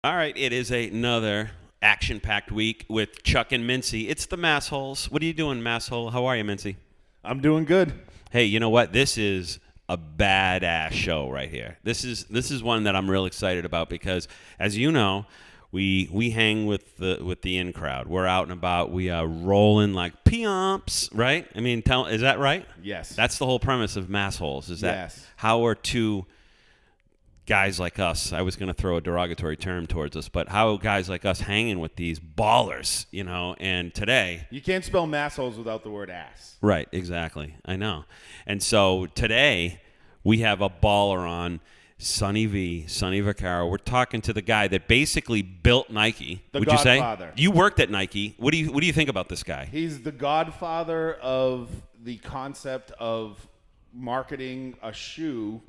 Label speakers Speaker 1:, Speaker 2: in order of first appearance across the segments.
Speaker 1: All right, it is another action-packed week with Chuck and Mintzy. It's the Massholes. What are you doing, Masshole? How are you, Mintzy?
Speaker 2: I'm doing good.
Speaker 1: Hey, you know what? This is a badass show right here. This is one that I'm real excited about because, as you know, we hang with the in crowd. We're out and about. We are rolling like peomps, right? I mean, is that right?
Speaker 2: Yes.
Speaker 1: That's the whole premise of Massholes. Is that
Speaker 2: Yes.
Speaker 1: how are two guys like us, I was going to throw a derogatory term towards us, but how guys like us hanging with these ballers, you know, and today.
Speaker 2: You can't spell massholes without the word ass.
Speaker 1: Right, exactly. I know. And so today we have a baller on, Sonny Vaccaro. We're talking to the guy that basically built Nike.
Speaker 2: The
Speaker 1: Would
Speaker 2: Godfather.
Speaker 1: you say? You worked at Nike. What do you think about this guy?
Speaker 2: He's the godfather of the concept of marketing a shoe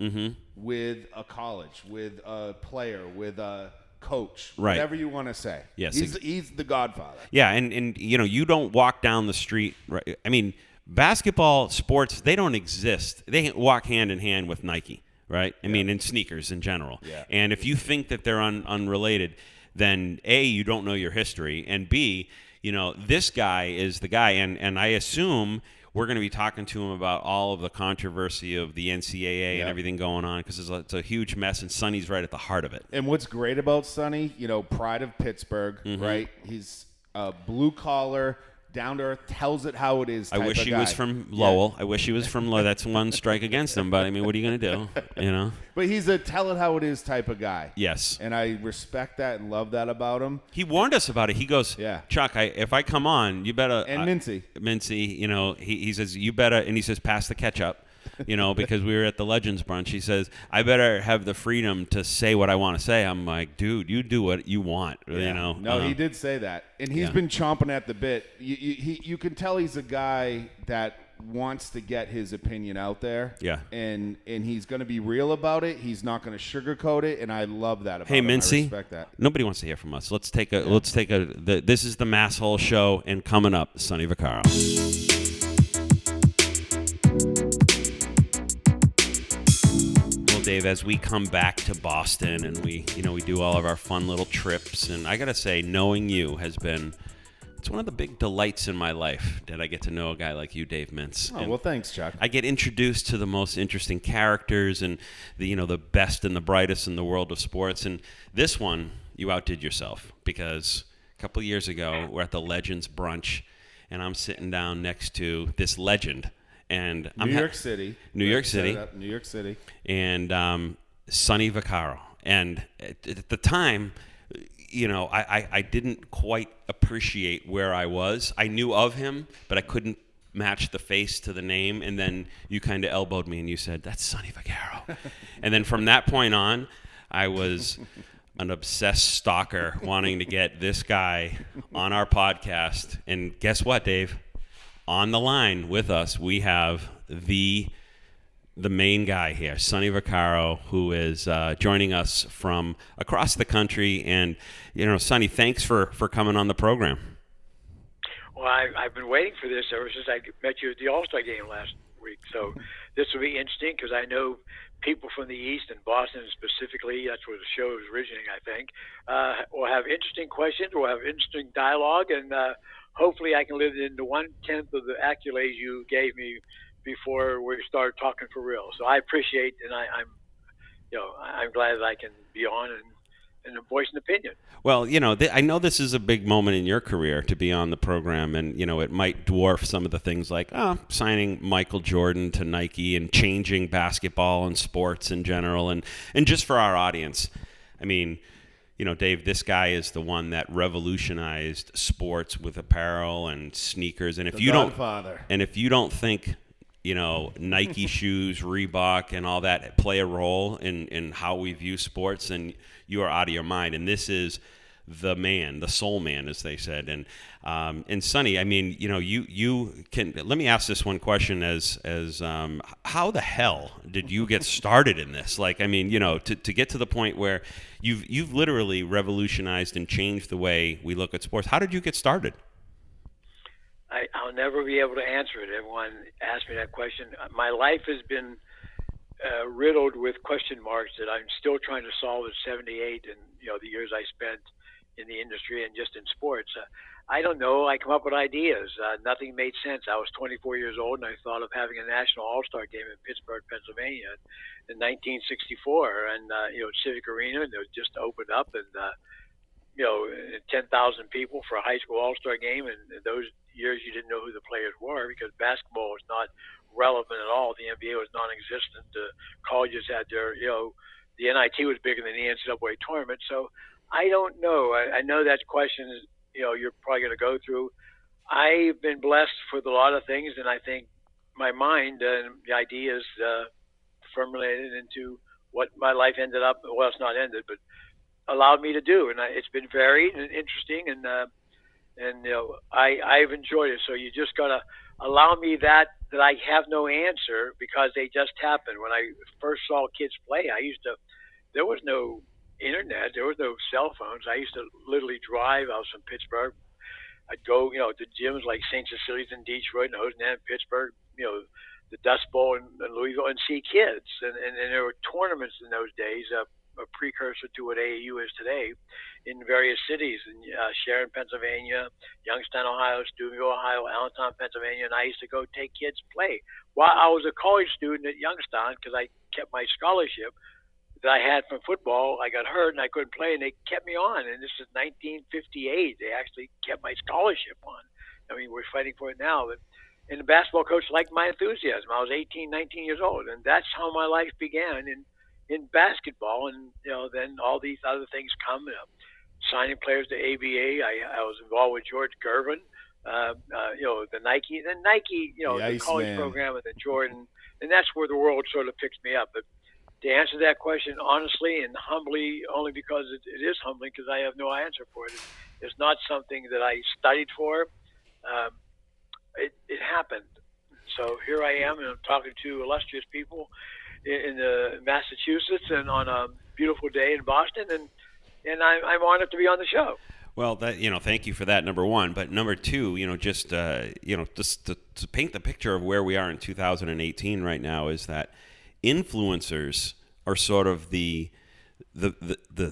Speaker 2: with a college, with a player, with a coach,
Speaker 1: Right.
Speaker 2: whatever you want to say.
Speaker 1: Yes,
Speaker 2: He's the godfather.
Speaker 1: Yeah, and you know, you don't walk down the street, right? I mean, basketball, sports, they don't exist. They walk hand in hand with Nike, right? I mean, and sneakers in general.
Speaker 2: Yeah.
Speaker 1: And if you think that they're unrelated, then A, you don't know your history, and B, you know, this guy is the guy, and I assume we're going to be talking to him about all of the controversy of the NCAA and everything going on because it's a huge mess, and Sonny's right at the heart of it.
Speaker 2: And what's great about Sonny, you know, pride of Pittsburgh, right? He's a blue collar, down to earth, tells it how it is.
Speaker 1: I wish he was from Lowell. I wish he was from Lowell. That's one strike against him, but I mean, what are you going to do? You know?
Speaker 2: But he's a tell it how it is type of guy.
Speaker 1: Yes.
Speaker 2: And I respect that and love that about him.
Speaker 1: He warned us about it. He goes,
Speaker 2: Yeah.
Speaker 1: Chuck, if I come on, you better.
Speaker 2: And Mintzy.
Speaker 1: Mintzy, you know, he says, you better, and he says, pass the ketchup, you know, because we were at the Legends brunch. He says, I better have the freedom to say what I want to say. I'm like, dude, you do what you want, you know.
Speaker 2: No, he did say that. And he's been chomping at the bit. You can tell he's a guy that wants to get his opinion out there.
Speaker 1: Yeah.
Speaker 2: And he's going to be real about it. He's not going to sugarcoat it, and I love that about
Speaker 1: Hey,
Speaker 2: him.
Speaker 1: Mintzy,
Speaker 2: I respect that.
Speaker 1: nobody wants to hear from us. Let's take a. This is the Masshole Show, and coming up, Sonny Vaccaro. Well, Dave, as we come back to Boston and we do all of our fun little trips, and I gotta say, knowing you has been. It's one of the big delights in my life that I get to know a guy like you, Dave Mintz.
Speaker 2: Oh, well, thanks, Chuck.
Speaker 1: I get introduced to the most interesting characters and the best and the brightest in the world of sports. And this one, you outdid yourself because a couple of years ago, we're at the Legends brunch, and I'm sitting down next to this legend. And
Speaker 2: New York City.
Speaker 1: New York City. And Sonny Vaccaro. And at the time, you know, I didn't quite appreciate where I was. I knew of him, but I couldn't match the face to the name. And then you kind of elbowed me and you said, that's Sonny Vaccaro. And then from that point on, I was an obsessed stalker wanting to get this guy on our podcast. And guess what, Dave? On the line with us, we have the main guy here, Sonny Vaccaro, who is joining us from across the country. And, you know, Sonny, thanks for coming on the program.
Speaker 3: Well, I've been waiting for this ever since I met you at the All-Star game last week. So this will be interesting because I know people from the East and Boston specifically, that's where the show is originating, I think, will have interesting questions, we'll have interesting dialogue, and hopefully I can live into 1/10 of the accolades you gave me before we started talking for real. So I appreciate, and I'm glad that I can be on and voice an opinion.
Speaker 1: Well, you know, I know this is a big moment in your career to be on the program, and, you know, it might dwarf some of the things like signing Michael Jordan to Nike and changing basketball and sports in general. And just for our audience, I mean, you know, Dave, this guy is the one that revolutionized sports with apparel and sneakers. And if you don't think, you know, Nike shoes, Reebok, and all that play a role in how we view sports, then you are out of your mind. And this is the man, the soul man, as they said. And Sonny, I mean, you know, you can. Let me ask this one question: as how the hell did you get started in this? Like, I mean, you know, to get to the point where you've literally revolutionized and changed the way we look at sports. How did you get started?
Speaker 3: I'll never be able to answer it. Everyone asks me that question. My life has been riddled with question marks that I'm still trying to solve at 78, and the years I spent in the industry and just in sports. I don't know. I come up with ideas. Nothing made sense. I was 24 years old, and I thought of having a national all-star game in Pittsburgh, Pennsylvania, in 1964, and Civic Arena, and it just opened up, and 10,000 people for a high school all-star game. And in those years, you didn't know who the players were because basketball was not relevant at all. The NBA was non-existent. The colleges had their, the NIT was bigger than the NCAA tournament. So I don't know. I know that question is, you're probably going to go through. I've been blessed with a lot of things, and I think my mind and the ideas formulated into what my life ended up. Well, it's not ended, but allowed me to do, and it's been varied and interesting, and I've enjoyed it. So you just gotta allow me that I have no answer because they just happened. When I first saw kids play, there was no internet, there was no cell phones. I used to literally drive. I was from Pittsburgh. I'd go, to gyms like St. Cecilia's in Detroit and Hosanna in Pittsburgh, the Dust Bowl in Louisville, and see kids. And there were tournaments in those days, a precursor to what AAU is today, in various cities, in Sharon, Pennsylvania, Youngstown, Ohio, Steubenville, Ohio, Allentown, Pennsylvania, and I used to go take kids play. While I was a college student at Youngstown, because I kept my scholarship that I had from football, I got hurt and I couldn't play, and they kept me on. And this is 1958. They actually kept my scholarship on. I mean, we're fighting for it now. And the basketball coach liked my enthusiasm. I was 18, 19 years old, and that's how my life began in basketball. And then all these other things come. Signing players to ABA. I was involved with George Gervin. The Nike, the college program, and then Jordan, and that's where the world sort of picks me up. But to answer that question honestly and humbly, only because it is humbling, because I have no answer for it. It's not something that I studied for. It happened. So here I am, and I'm talking to illustrious people in Massachusetts, and on a beautiful day in Boston, and I'm honored to be on the show.
Speaker 1: Well, thank you for that, number one. But number two, just to paint the picture of where we are in 2018 right now, is that influencers are sort of the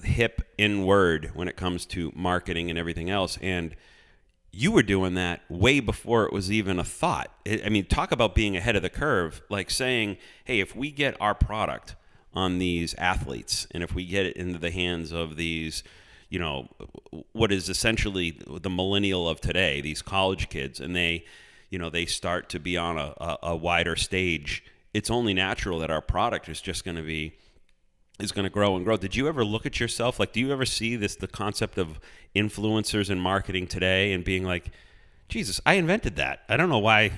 Speaker 1: hip in word when it comes to marketing and everything else. And you were doing that way before it was even a thought. I mean, talk about being ahead of the curve, like saying, hey, if we get our product on these athletes, and if we get it into the hands of these, what is essentially the millennial of today, these college kids, and they start to be on a wider stage, it's only natural that our product is just going to grow and grow. Did you ever look at yourself, like, do you ever see the concept of influencers in marketing today and being like, Jesus, I invented that. I don't know why,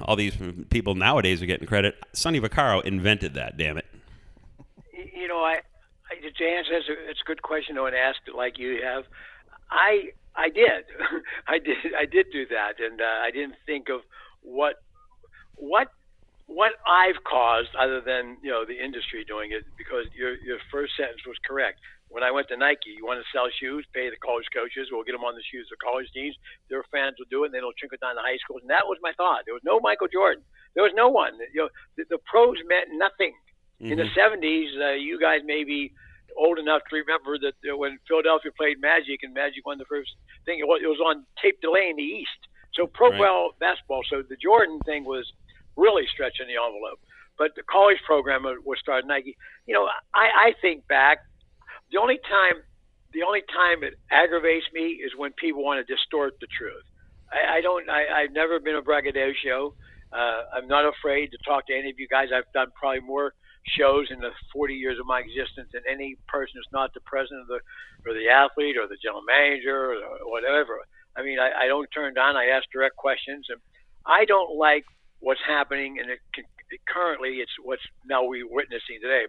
Speaker 1: all these people nowadays are getting credit. Sonny Vaccaro invented that, damn it.
Speaker 3: To answer this, it's a good question, though, and ask it like you have. I did. I did do that, and I didn't think of what I've caused other than the industry doing it, because your first sentence was correct. When I went to Nike, you want to sell shoes, pay the college coaches, we'll get them on the shoes of college teams. Their fans will do it, and then they'll trickle down to high schools. And that was my thought. There was no Michael Jordan. There was no one. The pros meant nothing. Mm-hmm. In the 70s, you guys may be old enough to remember that when Philadelphia played Magic and Magic won the first thing, it was on tape delay in the East. So pro basketball. So the Jordan thing was really stretching the envelope. But the college program was started Nike. I think back, the only time it aggravates me is when people want to distort the truth. I've never been a braggadocio. I'm not afraid to talk to any of you guys. I've done probably more shows in the 40 years of my existence than any person who's not the president or the athlete or the general manager or whatever. I mean, I don't turn down. I ask direct questions, and I don't like what's happening, and currently it's what's now we're witnessing today,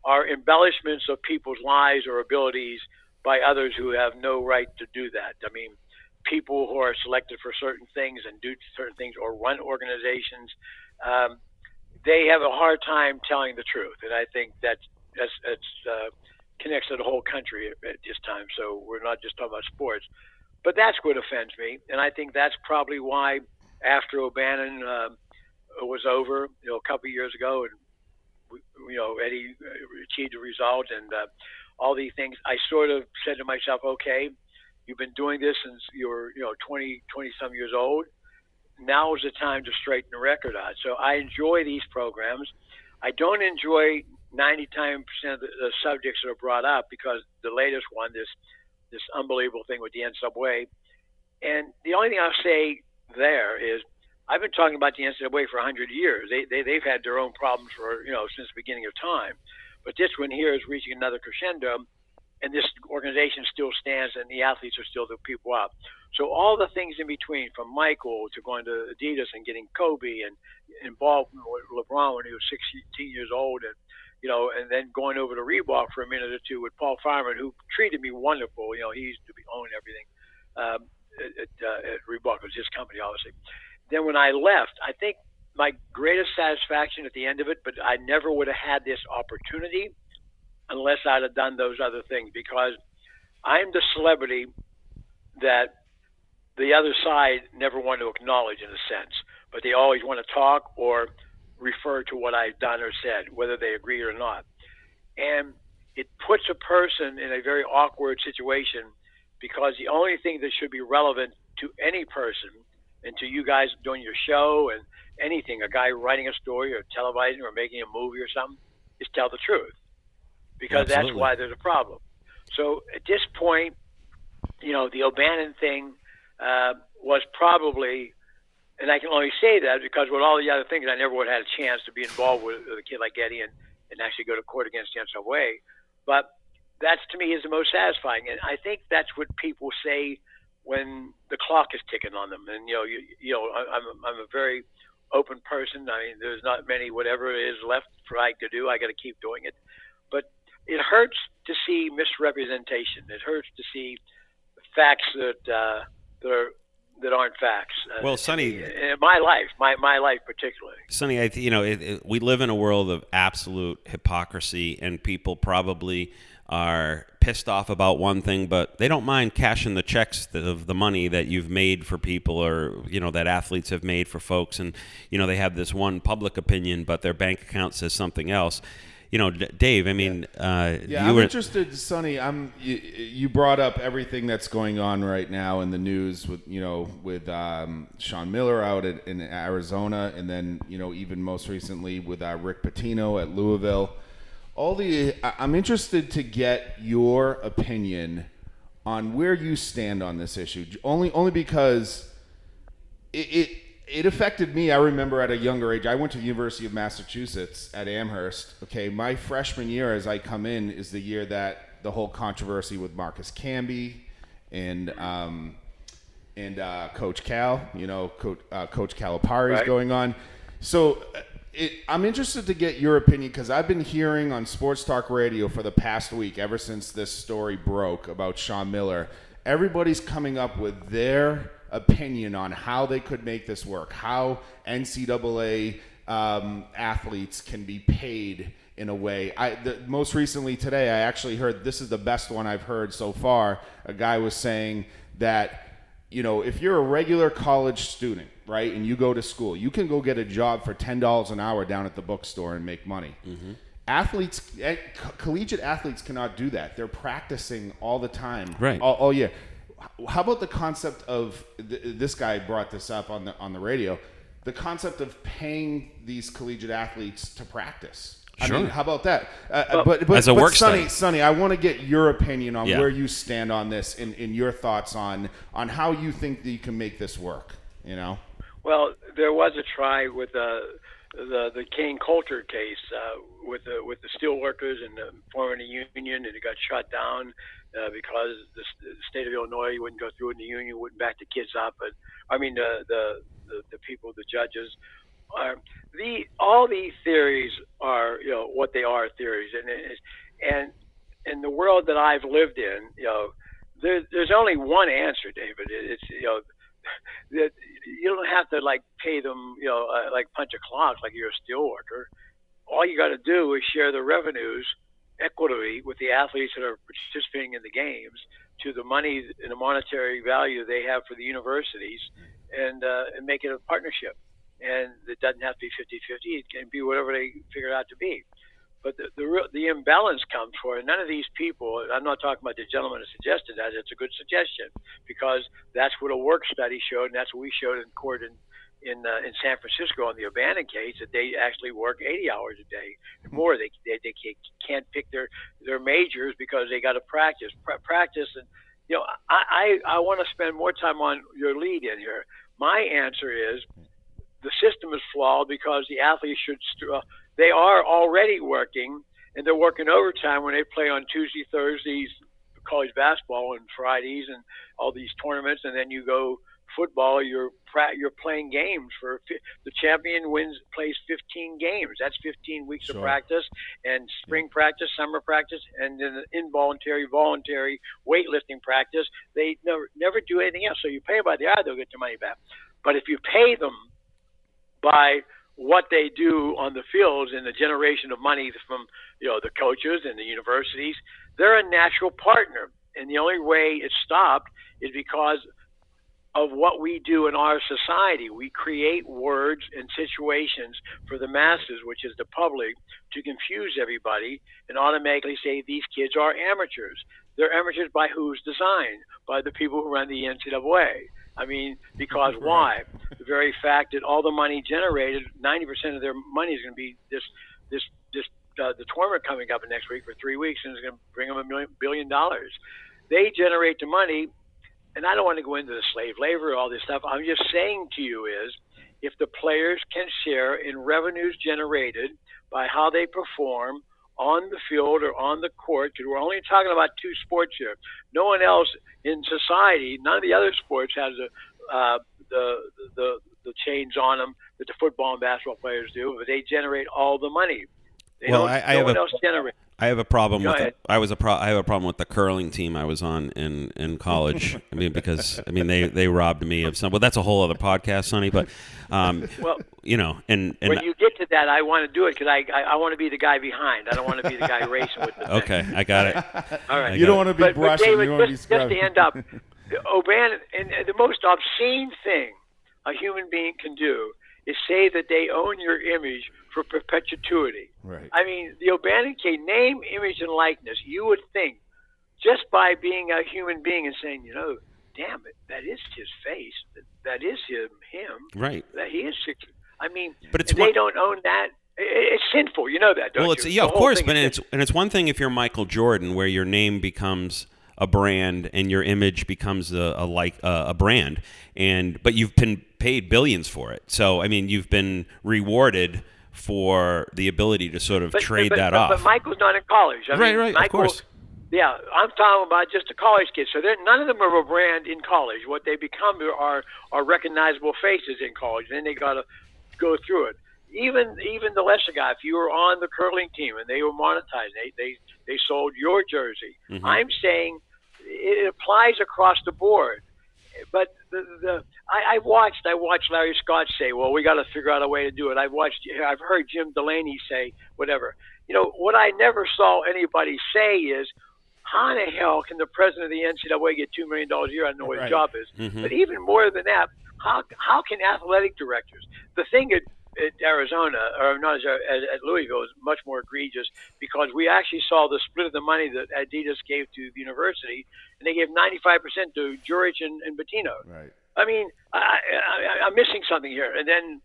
Speaker 3: are embellishments of people's lives or abilities by others who have no right to do that. I mean, people who are selected for certain things and do certain things or run organizations, they have a hard time telling the truth, and I think that's connects to the whole country at this time. So we're not just talking about sports, but that's what offends me, and I think that's probably why after O'Bannon was over, a couple of years ago, and Eddie achieved a result, and all these things. I sort of said to myself, okay, you've been doing this since you were 20 some years old. Now is the time to straighten the record out. So I enjoy these programs. I don't enjoy 99% of the subjects that are brought up, because the latest one, this unbelievable thing with the NCAA. And the only thing I'll say there is, I've been talking about the NCAA for 100 years. They've had their own problems for since the beginning of time, but this one here is reaching another crescendo, and this organization still stands, and the athletes are still the people up. So all the things in between, from Michael to going to Adidas and getting Kobe and involved with LeBron when he was 16 years old, and and then going over to Reebok for a minute or two with Paul Fireman, who treated me wonderful. He used to own everything at Reebok. It was his company, obviously. Then when I left, I think my greatest satisfaction at the end of it, but I never would have had this opportunity unless I'd have done those other things, because I'm the celebrity that the other side never want to acknowledge, in a sense, but they always want to talk or refer to what I've done or said, whether they agree or not. And it puts a person in a very awkward situation, because the only thing that should be relevant to any person, and to you guys doing your show and anything, a guy writing a story or televising or making a movie or something, is tell the truth, because
Speaker 1: Absolutely.
Speaker 3: That's why there's a problem. So at this point, the O'Bannon thing was probably, and I can only say that because with all the other things, I never would have had a chance to be involved with a kid like Eddie and actually go to court against the NCAA. But that's, to me, is the most satisfying. And I think that's what people say when the clock is ticking on them. And, I'm a very open person. I mean, there's not many whatever it is left for I to do. I got to keep doing it. But it hurts to see misrepresentation. It hurts to see facts that aren't facts.
Speaker 1: Well, Sonny,
Speaker 3: in my life particularly.
Speaker 1: Sonny, we live in a world of absolute hypocrisy, and people probably are pissed off about one thing, but they don't mind cashing the checks of the money that you've made for people, or that athletes have made for folks, and they have this one public opinion, but their bank account says something else. Dave, I mean,
Speaker 2: I'm interested, Sonny. You brought up everything that's going on right now in the news with Sean Miller out in Arizona, and then even most recently with Rick Pitino at Louisville. I'm interested to get your opinion on where you stand on this issue. Only because it affected me. I remember at a younger age, I went to the University of Massachusetts at Amherst. Okay, my freshman year as I come in is the year that the whole controversy with Marcus Camby and Coach Cal, Coach Calipari is going on. So I'm interested to get your opinion, because I've been hearing on Sports Talk Radio for the past week, ever since this story broke about Sean Miller, everybody's coming up with their opinion on how they could make this work, how NCAA athletes can be paid in a way. Most recently today, I actually heard, this is the best one I've heard so far, a guy was saying that, if you're a regular college student, right, and you go to school, you can go get a job for $10 an hour down at the bookstore and make money. Mm-hmm. Collegiate athletes cannot do that. They're practicing all the time,
Speaker 1: right,
Speaker 2: all year. How about the concept of this guy brought this up on the radio, the concept of paying these collegiate athletes to practice?
Speaker 1: Sure.
Speaker 2: I mean, how about that?
Speaker 1: But as a work study.
Speaker 2: Sonny, I want to get your opinion on where you stand on this, and your thoughts on how you think that you can make this work.
Speaker 3: Well, there was a try with the Kane Coulter case with the steel workers and forming the union, and it got shut down because the state of Illinois wouldn't go through it, and the union wouldn't back the kids up. But I mean, the people, the judges. All these theories are, what they are, theories, and in the world that I've lived in, there's only one answer, David. It's that you don't have to pay them, like punch a clock like you're a steel worker. All you got to do is share the revenues equitably with the athletes that are participating in the games to the money and the monetary value they have for the universities, and make it a partnership. And it doesn't have to be 50-50. It can be whatever they figure it out to be. But the imbalance comes for none of these people. I'm not talking about the gentleman who suggested that. It's a good suggestion because that's what a work study showed, and that's what we showed in court in San Francisco on the O'Bannon case, that they actually work 80 hours a day and more. They can't pick their majors because they got to practice. And I want to spend more time on your lead in here. My answer is the system is flawed because the athletes they are already working, and they're working overtime when they play on Tuesday, Thursdays, college basketball, and Fridays, and all these tournaments. And then you go football. You're playing games for the champion plays 15 games. That's 15 weeks of practice, and spring practice, summer practice, and then involuntary, voluntary weightlifting practice. They never do anything else. So you pay them by the hour, they'll get your money back. But if you pay them by what they do on the fields and the generation of money from the coaches and the universities, they're a natural partner. And the only way it's stopped is because of what we do in our society. We create words and situations for the masses, which is the public, to confuse everybody and automatically say these kids are amateurs. They're amateurs by whose design? By the people who run the NCAA. I mean, because why? The very fact that all the money generated, 90% of their money is going to be the tournament coming up next week for 3 weeks, and it's going to bring them $1 billion. They generate the money, and I don't want to go into the slave labor or all this stuff. I'm just saying to you is, if the players can share in revenues generated by how they perform on the field or on the court, because we're only talking about two sports here. No one else in society, none of the other sports has the chains on them that the football and basketball players do, but they generate all the money. No one else generates.
Speaker 1: I have a problem with I have a problem with the curling team I was on in college. I mean, because they robbed me of some. Well, that's a whole other podcast, Sonny. But and
Speaker 3: when you get to that, I want to do it because I want to be the guy behind. I don't want to be the guy racing with the thing.
Speaker 1: Okay, I got it.
Speaker 2: All right, you don't want to be brushing.
Speaker 3: David,
Speaker 2: you want to be scrubbing.
Speaker 3: Just to end up, O'Bannon, and the most obscene thing a human being can do is say that they own your image for perpetuity.
Speaker 2: Right.
Speaker 3: I mean, the O'Bannon case, name, image, and likeness, you would think, just by being a human being and saying, damn it, that is his face, that is him,
Speaker 1: right?
Speaker 3: That he is. I mean,
Speaker 1: but
Speaker 3: they don't own that. It's sinful, you know that, don't you?
Speaker 1: Yeah, of course, but it's one thing if you're Michael Jordan, where your name becomes a brand and your image becomes a brand, but you've been paid billions for it. So I mean, you've been rewarded for the ability to sort of trade that off.
Speaker 3: But Michael's not in college.
Speaker 1: Right, of course.
Speaker 3: Yeah, I'm talking about just the college kids. So none of them are a brand in college. What they become are recognizable faces in college. Then they got to go through it. Even the lesser guy, if you were on the curling team and they were monetized, they sold your jersey. Mm-hmm. I'm saying it applies across the board. But I've watched Larry Scott say, well, we got to figure out a way to do it. I've heard Jim Delaney say whatever. What I never saw anybody say is, how in the hell can the president of the NCAA get $2 million a year? I don't know what his job is. Mm-hmm. But even more than that, how can athletic directors? The thing at Arizona, or not at Louisville, is much more egregious because we actually saw the split of the money that Adidas gave to the university, and they gave 95% to Jurich and Bettino.
Speaker 2: Right.
Speaker 3: I mean, I'm missing something here. And then,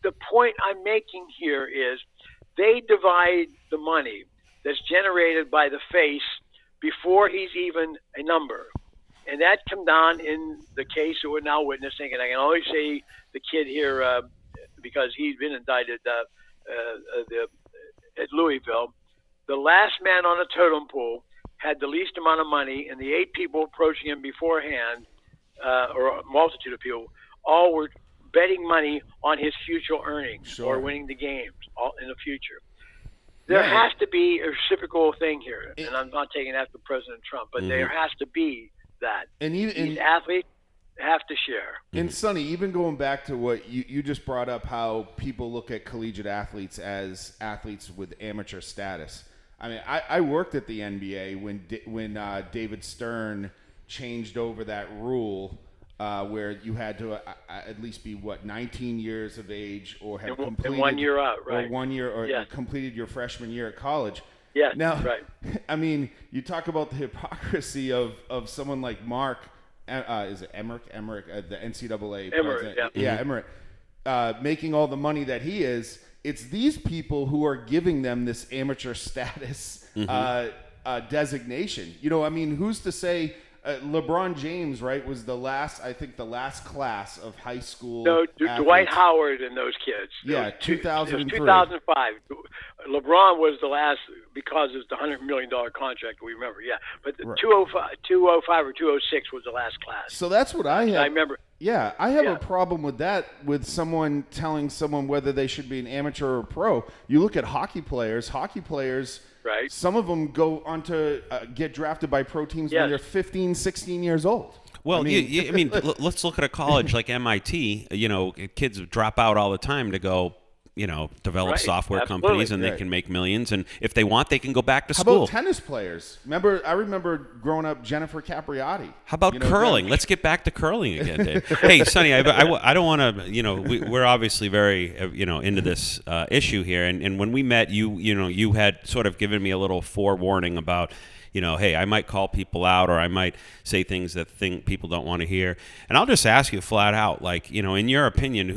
Speaker 3: the point I'm making here is they divide the money that's generated by the face before he's even a number. And that come down in the case that we're now witnessing. And I can only say the kid here, because he's been indicted at Louisville, the last man on a totem pole had the least amount of money, and the 8 people approaching him beforehand, or a multitude of people, all were betting money on his future earnings or winning the games in the future. There has to be a reciprocal thing here, and I'm not taking after President Trump, but there has to be that. And these athletes have to share.
Speaker 2: And Sonny, even going back to what you just brought up, how people look at collegiate athletes as athletes with amateur status. I mean, I worked at the NBA when David Stern changed over that rule where you had to at least be 19 years of age or have completed
Speaker 3: and 1 year out, right?
Speaker 2: Or 1 year, or you completed your freshman year at college.
Speaker 3: Yeah.
Speaker 2: Now,
Speaker 3: right.
Speaker 2: I mean, you talk about the hypocrisy of someone like Mark. Is it Emmerich, the NCAA
Speaker 3: Emmerich,
Speaker 2: president? Yeah, Emmerich, making all the money that he is. It's these people who are giving them this amateur status designation. You know, I mean, who's to say LeBron James, right, was the last class of high school.
Speaker 3: No,
Speaker 2: athletes.
Speaker 3: Dwight Howard and those kids.
Speaker 2: Yeah, 2003.
Speaker 3: 2005. LeBron was the last because it's the $100 million contract. We remember, yeah. But the 205 or 206 was the last class.
Speaker 2: So that's what I have.
Speaker 3: I remember.
Speaker 2: Yeah, I have a problem with that, with someone telling someone whether they should be an amateur or pro. You look at hockey players,
Speaker 3: right.
Speaker 2: Some of them go on to get drafted by pro teams when they're 15, 16 years old.
Speaker 1: Well, I mean, let's look at a college like M.I.T. You know, kids drop out all the time to go, you know, develop software companies, and they can make millions. And if they want, they can go back to school.
Speaker 2: How about tennis players? I remember growing up, Jennifer Capriati.
Speaker 1: How about curling? Let's get back to curling again, Dave. Hey, Sonny, I don't want to, you know, we're obviously very, you know, into this issue here. And when we met, you had sort of given me a little forewarning about, you know, hey, I might call people out, or I might say things that people don't want to hear. And I'll just ask you flat out, like, you know, in your opinion,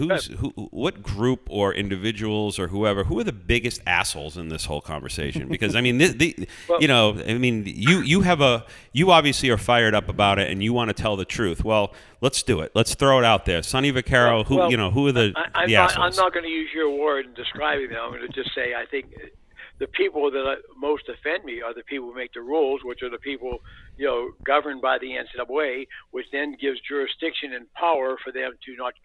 Speaker 1: what group or individuals or who are the biggest assholes in this whole conversation? Because I mean, you know, I mean, you obviously are fired up about it and you want to tell the truth. Well, let's do it. Let's throw it out there. Sonny Vaccaro, who are the assholes?
Speaker 3: I'm not going to use your word in describing them. I'm going to just say I think the people that most offend me are the people who make the rules, which are the people, you know, governed by the NCAA, which then gives jurisdiction and power for them to not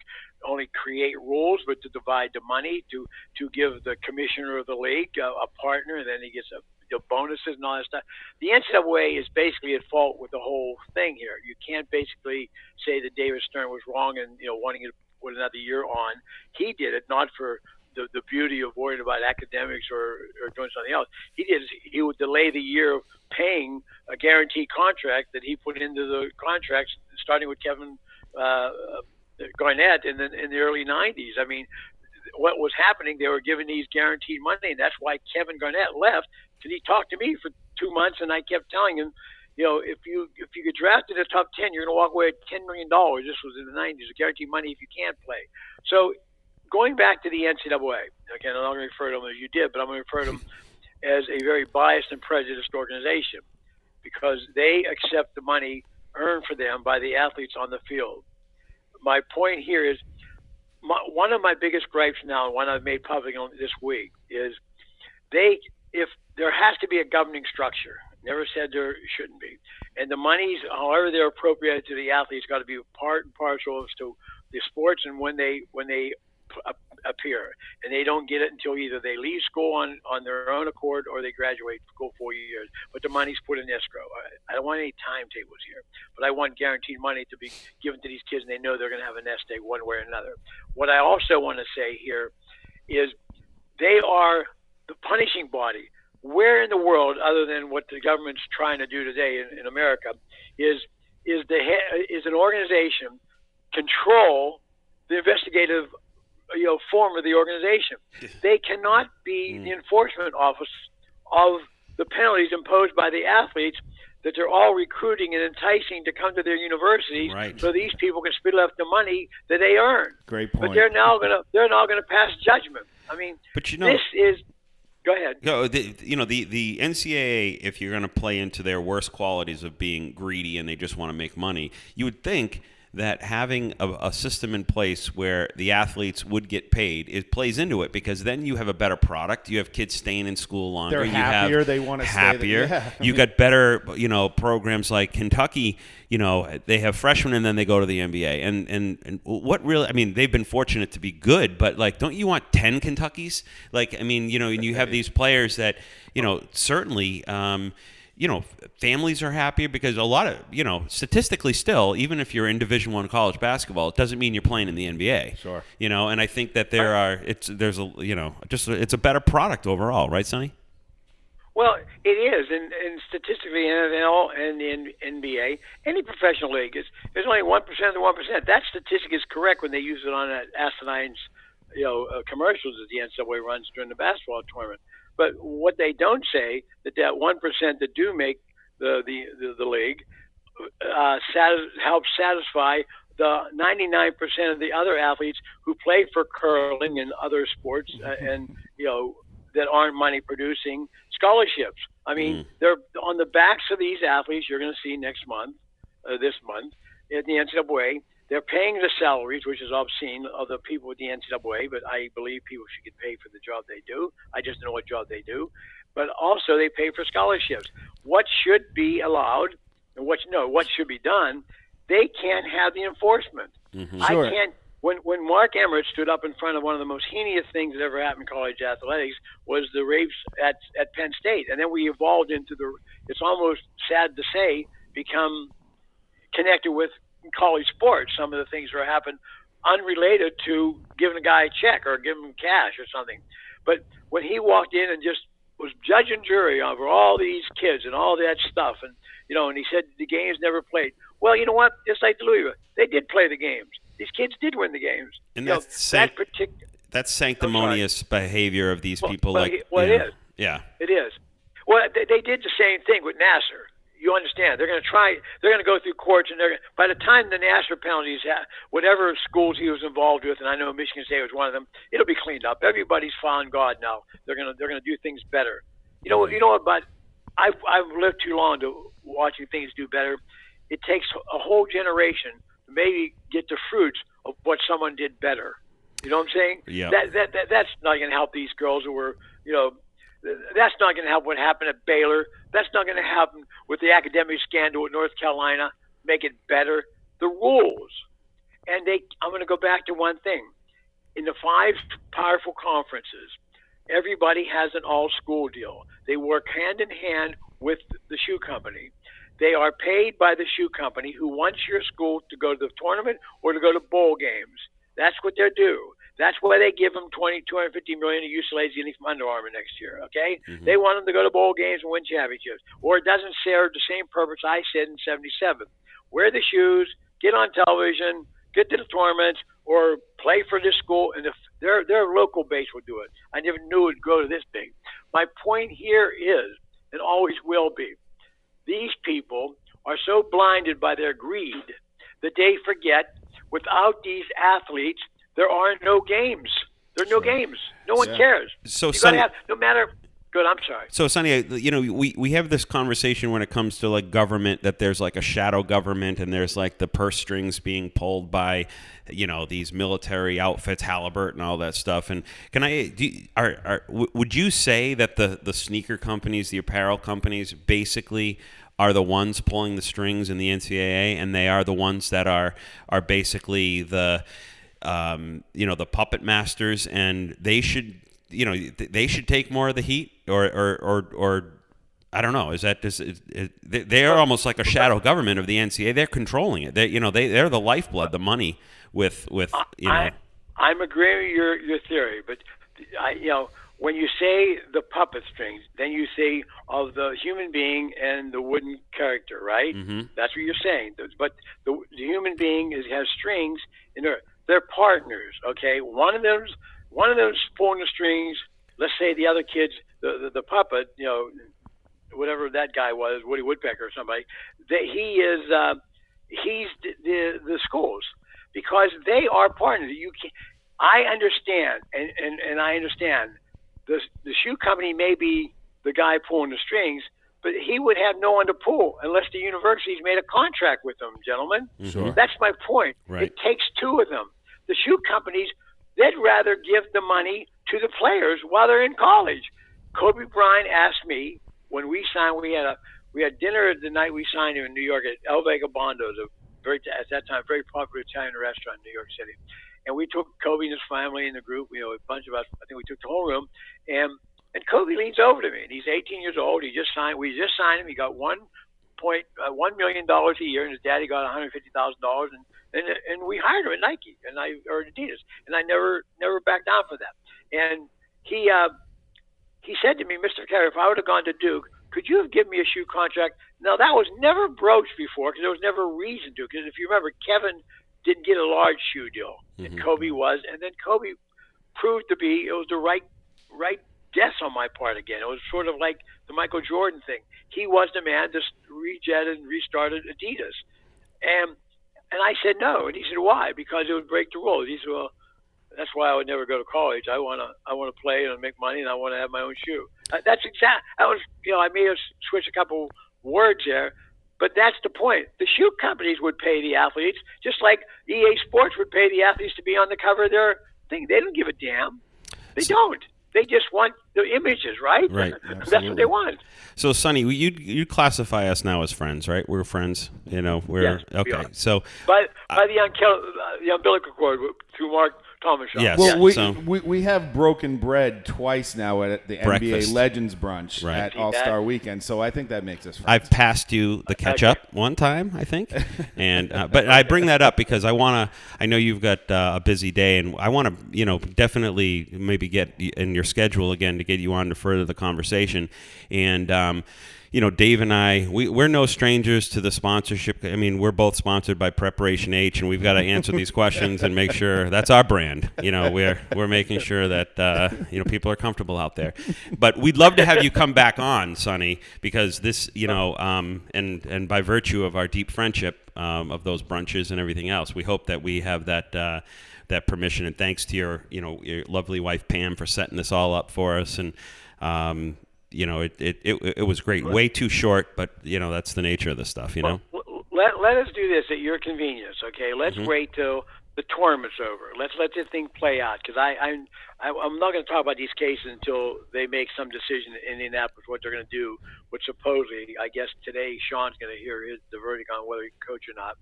Speaker 3: only create rules, but to divide the money, to give the commissioner of the league a partner, and then he gets the bonuses and all that stuff. The NCAA is basically at fault with the whole thing here. You can't basically say that David Stern was wrong and, you know, wanting to put another year on. He did it not for the beauty of worrying about academics or doing something else. He would delay the year of paying a guaranteed contract that he put into the contracts, starting with Kevin Garnett in the early 90s. I mean, what was happening, they were giving these guaranteed money, and that's why Kevin Garnett left, because he talked to me for 2 months, and I kept telling him, you know, if you get drafted in the top 10, you're going to walk away with $10 million. This was in the 90s, guaranteed money if you can't play. So going back to the NCAA, again, I'm not going to refer to them as you did, but I'm going to refer to them as a very biased and prejudiced organization, because they accept the money earned for them by the athletes on the field. My point here is, one of my biggest gripes now, and one I've made public this week, is if there has to be a governing structure. Never said there shouldn't be. And the monies, however they're appropriated to the athletes, got to be part and parcel to the sports and when they appear, and they don't get it until either they leave school on their own accord or they graduate, go 4 years. But the money's put in escrow. I don't want any timetables here, but I want guaranteed money to be given to these kids, and they know they're going to have a nest egg one way or another. What I also want to say here is they are the punishing body. Where in the world, other than what the government's trying to do today in America, is an organization control the investigative form of the organization? They cannot be the enforcement office of the penalties imposed by the athletes that they're all recruiting and enticing to come to their universities, so these people can spit up the money that they earn.
Speaker 2: Great point.
Speaker 3: But they're now going to pass judgment. I mean, this is. Go ahead.
Speaker 1: No, the NCAA, if you're going to play into their worst qualities of being greedy and they just want to make money, you would think that having a system in place where the athletes would get paid, it plays into it, because then you have a better product. You have kids staying in school longer.
Speaker 2: They're happier. They want to
Speaker 1: happier.
Speaker 2: Stay there. Yeah.
Speaker 1: You got better, programs like Kentucky. They have freshmen and then they go to the NBA. And what really? I mean, they've been fortunate to be good, but don't you want 10 Kentuckys? And you have these players that, certainly. Families are happier, because a lot of, statistically still, even if you're in Division I college basketball, it doesn't mean you're playing in the NBA.
Speaker 2: Sure.
Speaker 1: And I think that it's a better product overall, right, Sonny?
Speaker 3: Well, it is, and statistically, in NFL and in NBA, any professional league, there's only 1% of the 1%. That statistic is correct when they use it on that asinine, commercials that the NCAA runs during the basketball tournament. But what they don't say that 1% that do make the league helps satisfy the 99% of the other athletes who play for curling and other sports, and that aren't money producing scholarships. I mean, they're on the backs of these athletes. You're going to see this month, at the NCAA. They're paying the salaries, which is obscene, of the people with the NCAA, but I believe people should get paid for the job they do. I just know what job they do. But also they pay for scholarships. What should be allowed and what should be done, they can't have the enforcement.
Speaker 2: Sure.
Speaker 3: I can't. When Mark Emmert stood up in front of one of the most heinous things that ever happened in college athletics was the rapes at Penn State. And then we evolved into it's almost sad to say, become connected with college sports. Some of the things that happen unrelated to giving a guy a check or giving him cash or something. But when he walked in and just was judge and jury over all these kids and all that stuff, and he said the games never played. Well, you know what? Just like the Louisville, they did play the games. These kids did win the games.
Speaker 1: And that's sanctimonious behavior of these people.
Speaker 3: It is.
Speaker 1: Yeah.
Speaker 3: It is. Well, they did the same thing with Nassar. You understand? They're going to go through courts, and by the time the Nassar penalties, whatever schools he was involved with, and I know Michigan State was one of them, it'll be cleaned up. Everybody's found God now. They're going to do things better. You know what? But I've lived too long to watching things do better. It takes a whole generation to maybe get the fruits of what someone did better. You know what I'm saying?
Speaker 1: Yeah.
Speaker 3: That's not going to help these girls who were, that's not going to help what happened at Baylor. That's not going to happen with the academic scandal at North Carolina. Make it better. The rules. And I'm going to go back to one thing. In the 5 powerful conferences, everybody has an all-school deal. They work hand in hand with the shoe company. They are paid by the shoe company who wants your school to go to the tournament or to go to bowl games. That's what they do. That's why they give them $250 million to UCLA's getting from Under Armour next year, okay? Mm-hmm. They want them to go to bowl games and win championships. Or it doesn't serve the same purpose I said in 77. Wear the shoes, get on television, get to the tournaments, or play for this school, and their local base will do it. I never knew it would go to this big. My point here is, and always will be, these people are so blinded by their greed that they forget without these athletes, there are no games. There are no games. No one cares.
Speaker 1: So,
Speaker 3: Sonny, no matter. Good. I'm sorry.
Speaker 1: So, Sonny, we have this conversation when it comes to like government, that there's like a shadow government, and there's like the purse strings being pulled by, these military outfits, Halliburton, and all that stuff. And would you say that the sneaker companies, the apparel companies, basically are the ones pulling the strings in the NCAA, and they are the ones that are basically the the puppet masters, and they should take more of the heat, or I don't know. They are almost like a shadow government of the NCAA. They're controlling it. They're the lifeblood, the money with.
Speaker 3: I'm agreeing with your theory, but when you say the puppet strings, then you say of the human being and the wooden character, right? Mm-hmm. That's what you're saying. But the human being has strings, and they're partners. Okay, one of them's pulling the strings. Let's say the other kid's the puppet. Whatever that guy was, Woody Woodpecker or somebody. He's the schools, because they are partners. I understand, and I understand. The shoe company may be the guy pulling the strings, but he would have no one to pull unless the university's made a contract with them, gentlemen.
Speaker 1: Sure.
Speaker 3: That's my point.
Speaker 1: Right.
Speaker 3: It takes 2 of them. The shoe companies, they'd rather give the money to the players while they're in college. Kobe Bryant asked me when we signed. We had dinner the night we signed him in New York at El Vagabondo, at that time very popular Italian restaurant in New York City. And we took Kobe and his family in the group, a bunch of us. I think we took the whole room. And Kobe leans over to me, and he's 18 years old. We just signed him. He got $1 million a year, and his daddy got $150,000. And we hired him at Nike or Adidas, and I never backed down for that. And he he said to me, Mr. Vaccaro, if I would have gone to Duke, could you have given me a shoe contract? Now, that was never broached before because there was never a reason to. Because if you remember, Kevin didn't get a large shoe deal, and Kobe was. And then Kobe proved to be, it was the right guess on my part again. It was sort of like the Michael Jordan thing. He was the man to rejetted and restarted Adidas. And I said no. And he said, why? Because it would break the rules. He said, well, that's why I would never go to college. I want to play and make money, and I want to have my own shoe. That was, I may have switched a couple words there, but that's the point. The shoe companies would pay the athletes, just like EA Sports would pay the athletes to be on the cover of their thing. They don't give a damn. They don't. They just want the images, right?
Speaker 1: Right.
Speaker 3: That's what they want.
Speaker 1: So, Sonny, you classify us now as friends, right? We're friends. We're
Speaker 3: yes,
Speaker 1: okay.
Speaker 3: We are.
Speaker 1: So,
Speaker 3: by the umbilical cord through Mark Thomas.
Speaker 1: Yes.
Speaker 2: Well, we have broken bread twice now at the
Speaker 1: Breakfast.
Speaker 2: NBA Legends Brunch
Speaker 1: Right.
Speaker 2: at All-Star Weekend, so I think that makes us friends.
Speaker 1: I've passed you the catch-up one time, I think, and but I bring that up because I know you've got a busy day, and I want to, definitely maybe get in your schedule again to get you on to further the conversation, and Dave and I, we're no strangers to the sponsorship. I mean, we're both sponsored by Preparation H, and we've got to answer these questions and make sure that's our brand. We're making sure that people are comfortable out there. But we'd love to have you come back on, Sonny, because this, and by virtue of our deep friendship of those brunches and everything else, we hope that we have that permission. And thanks to your lovely wife Pam for setting this all up for us. And it was great. Way too short, but that's the nature of this stuff.
Speaker 3: Well, let us do this at your convenience, okay? Let's wait till the tournament's over. Let's let this thing play out, because I'm not going to talk about these cases until they make some decision in Indianapolis what they're going to do. What supposedly, I guess today, Sean's going to hear the verdict on whether he can coach or not,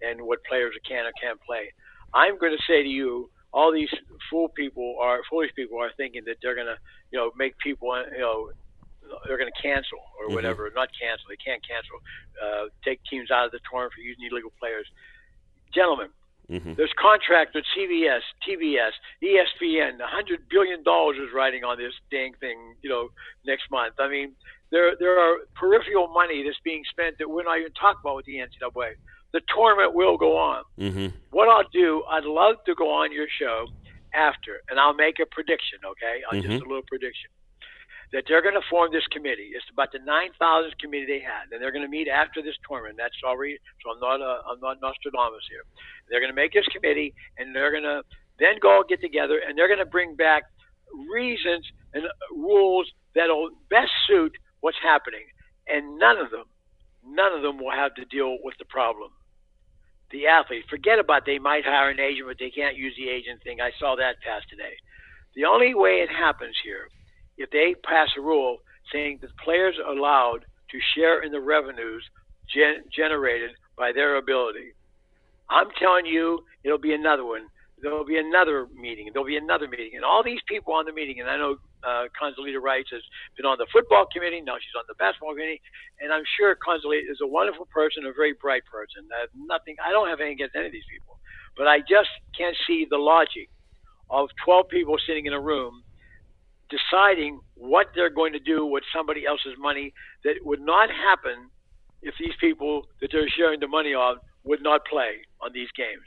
Speaker 3: and what players can or can't play. I'm going to say to you, all these foolish people are thinking that they're going to, make people, they're going to cancel or whatever. Not cancel. They can't cancel. Take teams out of the tournament for using illegal players. Gentlemen, there's contracts with CBS, TBS, ESPN. $100 billion is riding on this dang thing, next month. I mean, there are peripheral money that's being spent that we're not even talking about with the NCAA. The tournament will go on. What I'll do, I'd love to go on your show after, and I'll make a prediction, okay? Just a little prediction. That they're going to form this committee. It's about the 9,000th committee they had, and they're going to meet after this tournament. That's already, so I'm not Nostradamus here. They're going to make this committee, and they're going to then go get together, and they're going to bring back reasons and rules that'll best suit what's happening. And none of them will have to deal with the problem. The athlete, forget about they might hire an agent, but they can't use the agent thing. I saw that pass today. The only way it happens here, if they pass a rule saying that players are allowed to share in the revenues generated by their ability, I'm telling you, it'll be another one. There'll be another meeting. And all these people on the meeting, and I know Consolita Rice has been on the football committee. Now she's on the basketball committee. And I'm sure Consolita is a wonderful person, a very bright person. I don't have anything against any of these people. But I just can't see the logic of 12 people sitting in a room deciding what they're going to do with somebody else's money that would not happen if these people that they're sharing the money on would not play on these games.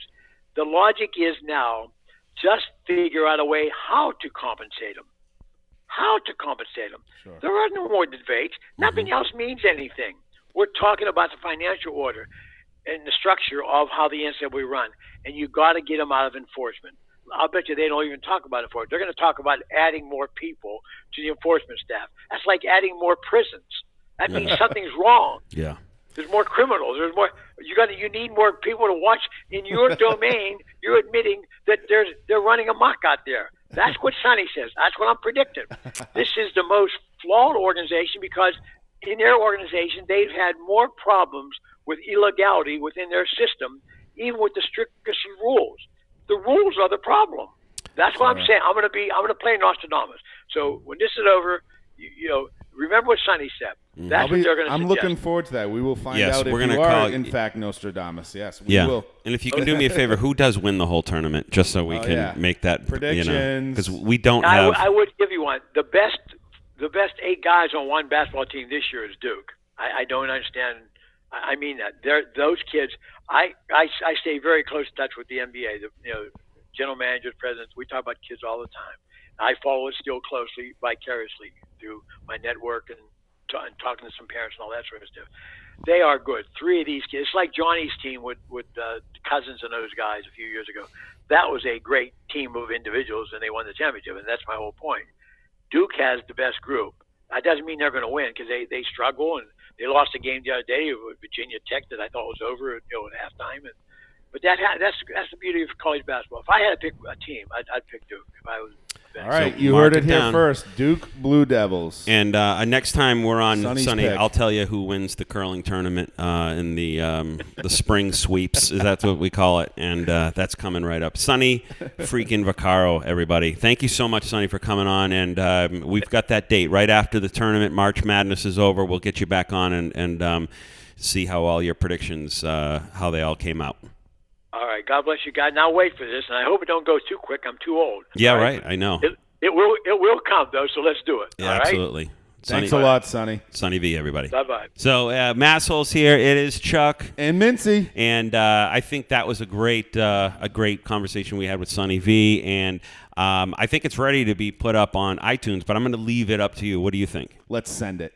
Speaker 3: The logic is now just figure out a way how to compensate them. Sure. There are no more debates. Nothing else means anything. We're talking about the financial order and the structure of how the NCAA run, and you got to get them out of enforcement. I'll bet you they don't even talk about enforcement. They're going to talk about adding more people to the enforcement staff. That's like adding more prisons. That means something's wrong.
Speaker 1: Yeah.
Speaker 3: There's more criminals. There's more. You need more people to watch in your domain. You're admitting that they're running amok out there. That's what Sonny says. That's what I'm predicting. This is the most flawed organization because in their organization they've had more problems with illegality within their system, even with the strictest rules. The rules are the problem. That's what I'm saying. I'm going to play Nostradamus. So when this is over, remember what Sonny said. That's what they're going to
Speaker 2: I'm
Speaker 3: suggest.
Speaker 2: Looking forward to that. We will find out if
Speaker 1: we're
Speaker 2: you
Speaker 1: gonna
Speaker 2: are,
Speaker 1: call,
Speaker 2: in fact, Nostradamus. Yes, we will.
Speaker 1: And if you can do me a favor, who does win the whole tournament, just so we can make that
Speaker 2: predictions?
Speaker 1: because we don't have.
Speaker 3: I would give you one. The best the best 8 guys on one basketball team this year is Duke. I don't understand. I mean that. Those kids. I stay very close touch with the NBA. General managers, presidents. We talk about kids all the time. I follow it still closely, vicariously through my network and talking to some parents and all that sort of stuff. They are good. 3 of these kids. It's like Johnny's team with Cousins and those guys a few years ago. That was a great team of individuals, and they won the championship. And that's my whole point. Duke has the best group. That doesn't mean they're going to win because they struggle, and they lost a game the other day with Virginia Tech that I thought was over at halftime. But that's the beauty of college basketball. If I had to pick a team, I'd pick Duke if I was.
Speaker 2: All right,
Speaker 1: So
Speaker 2: you heard it here first. Duke Blue Devils.
Speaker 1: And next time we're on, Sonny,
Speaker 2: pick.
Speaker 1: I'll tell you who wins the curling tournament in the spring sweeps. Is that what we call it? And that's coming right up. Sonny freaking Vaccaro, everybody. Thank you so much, Sonny, for coming on. And we've got that date right after the tournament. March Madness is over. We'll get you back on and see how all your predictions, how they all came out.
Speaker 3: All right. God bless you guys. Now wait for this, and I hope it don't go too quick. I'm too old.
Speaker 1: Yeah, right. I know.
Speaker 3: It will come, though, so let's do it.
Speaker 1: Yeah,
Speaker 3: all right?
Speaker 1: absolutely.
Speaker 2: Thanks a lot, Sonny.
Speaker 1: Sonny V, everybody.
Speaker 3: Bye-bye.
Speaker 1: So, Massholes here. It is Chuck.
Speaker 2: And Mintzy.
Speaker 1: And I think that was a great conversation we had with Sonny V. And I think it's ready to be put up on iTunes, but I'm going to leave it up to you. What do you think?
Speaker 2: Let's send it.